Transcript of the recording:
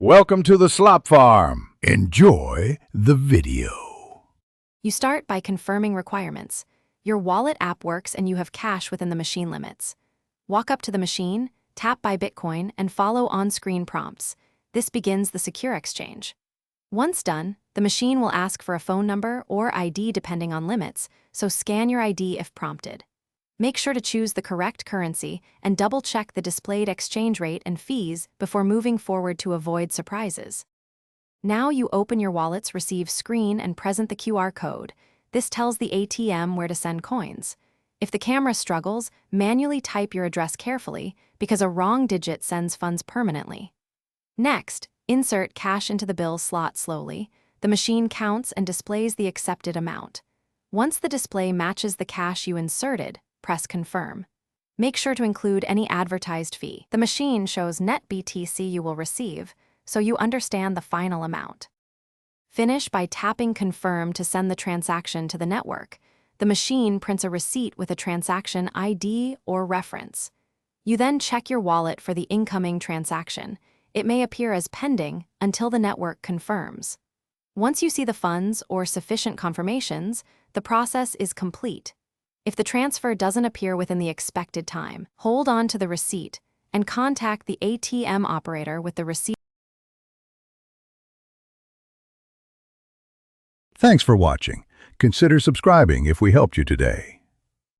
Welcome to the slop farm. Enjoy the video. You start by confirming requirements. Your wallet app works and you have cash within the machine limits. Walk up to the machine, tap Buy Bitcoin, and follow on-screen prompts. This begins the secure exchange. Once done, the machine will ask for a phone number or ID depending on limits, so scan your ID if prompted. Make sure to choose the correct currency and double-check the displayed exchange rate and fees before moving forward to avoid surprises. Now you open your wallet's receive screen and present the QR code. This tells the ATM where to send coins. If the camera struggles, manually type your address carefully because a wrong digit sends funds permanently. Next, insert cash into the bill slot slowly. The machine counts and displays the accepted amount. Once the display matches the cash you inserted, press Confirm. Make sure to include any advertised fee. The machine shows net BTC you will receive, so you understand the final amount. Finish by tapping Confirm to send the transaction to the network. The machine prints a receipt with a transaction ID or reference. You then check your wallet for the incoming transaction. It may appear as pending until the network confirms. Once you see the funds or sufficient confirmations, the process is complete. If the transfer doesn't appear within the expected time, hold on to the receipt and contact the ATM operator with the receipt. Thanks for watching. Consider subscribing if we helped you today.